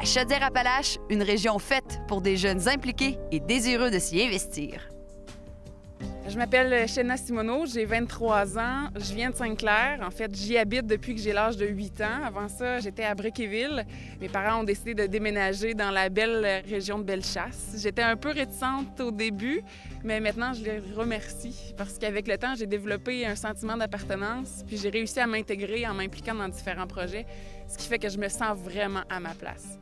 La Chaudière-Appalaches, une région faite pour des jeunes impliqués et désireux de s'y investir. Je m'appelle Shenna Simoneau, j'ai 23 ans, je viens de Sainte-Claire. En fait, j'y habite depuis que j'ai l'âge de 8 ans. Avant ça, j'étais à Briqueville. Mes parents ont décidé de déménager dans la belle région de Bellechasse. J'étais un peu réticente au début, mais maintenant, je les remercie parce qu'avec le temps, j'ai développé un sentiment d'appartenance, puis j'ai réussi à m'intégrer en m'impliquant dans différents projets, ce qui fait que je me sens vraiment à ma place.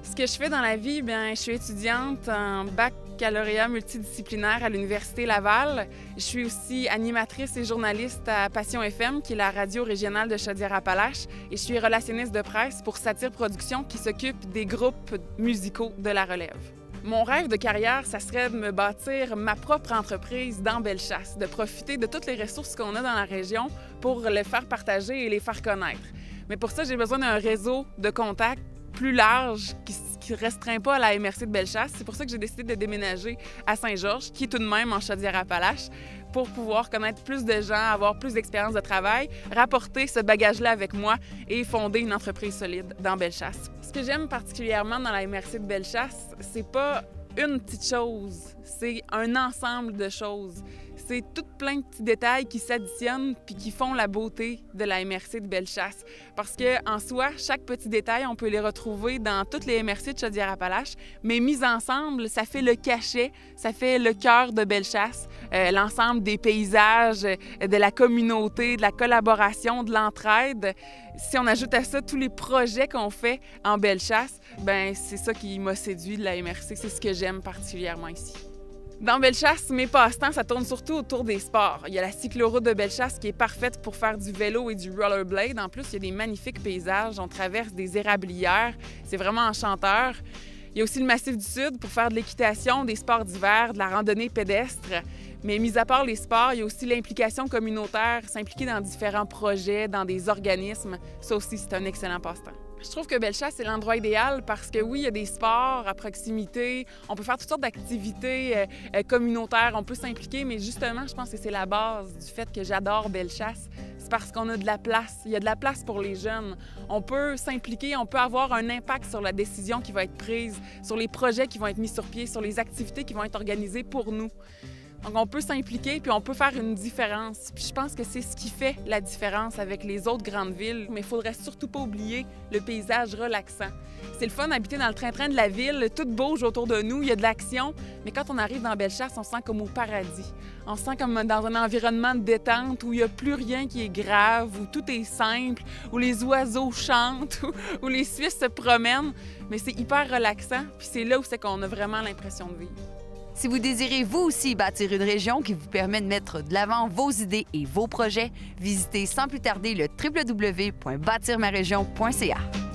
Ce que je fais dans la vie, bien, je suis étudiante en baccalauréat multidisciplinaire à l'Université Laval. Je suis aussi animatrice et journaliste à Passion FM, qui est la radio régionale de Chaudière-Appalaches. Et je suis relationniste de presse pour Satire Productions, qui s'occupe des groupes musicaux de la relève. Mon rêve de carrière, ça serait de me bâtir ma propre entreprise dans Bellechasse, de profiter de toutes les ressources qu'on a dans la région pour les faire partager et les faire connaître. Mais pour ça, j'ai besoin d'un réseau de contacts plus large, qui ne restreint pas à la MRC de Bellechasse. C'est pour ça que j'ai décidé de déménager à Saint-Georges, qui est tout de même en Chaudière-Appalaches, pour pouvoir connaître plus de gens, avoir plus d'expérience de travail, rapporter ce bagage-là avec moi et fonder une entreprise solide dans Bellechasse. Ce que j'aime particulièrement dans la MRC de Bellechasse, c'est pas une petite chose, c'est un ensemble de choses. C'est tout plein de petits détails qui s'additionnent puis qui font la beauté de la MRC de Bellechasse. Parce qu'en soi, chaque petit détail, on peut les retrouver dans toutes les MRC de Chaudière-Appalaches, mais mis ensemble, ça fait le cachet, ça fait le cœur de Bellechasse, l'ensemble des paysages, de la communauté, de la collaboration, de l'entraide. Si on ajoute à ça tous les projets qu'on fait en Bellechasse, ben c'est ça qui m'a séduit de la MRC, c'est ce que j'aime particulièrement ici. Dans Bellechasse, mes passe-temps, ça tourne surtout autour des sports. Il y a la cycloroute de Bellechasse qui est parfaite pour faire du vélo et du rollerblade. En plus, il y a des magnifiques paysages. On traverse des érablières. C'est vraiment enchanteur. Il y a aussi le Massif du Sud pour faire de l'équitation, des sports d'hiver, de la randonnée pédestre. Mais mis à part les sports, il y a aussi l'implication communautaire, s'impliquer dans différents projets, dans des organismes. Ça aussi, c'est un excellent passe-temps. Je trouve que Bellechasse, c'est l'endroit idéal parce que oui, il y a des sports à proximité, on peut faire toutes sortes d'activités communautaires, on peut s'impliquer, mais justement, je pense que c'est la base du fait que j'adore Bellechasse. C'est parce qu'on a de la place, il y a de la place pour les jeunes. On peut s'impliquer, on peut avoir un impact sur la décision qui va être prise, sur les projets qui vont être mis sur pied, sur les activités qui vont être organisées pour nous. Donc, on peut s'impliquer puis on peut faire une différence. Puis je pense que c'est ce qui fait la différence avec les autres grandes villes. Mais il faudrait surtout pas oublier le paysage relaxant. C'est le fun d'habiter dans le train-train de la ville, tout bouge autour de nous, il y a de l'action. Mais quand on arrive dans Bellechasse, on se sent comme au paradis. On se sent comme dans un environnement de détente où il n'y a plus rien qui est grave, où tout est simple, où les oiseaux chantent, où les Suisses se promènent. Mais c'est hyper relaxant, puis c'est là où c'est qu'on a vraiment l'impression de vivre. Si vous désirez vous aussi bâtir une région qui vous permet de mettre de l'avant vos idées et vos projets, visitez sans plus tarder le www.bâtirmarégion.ca.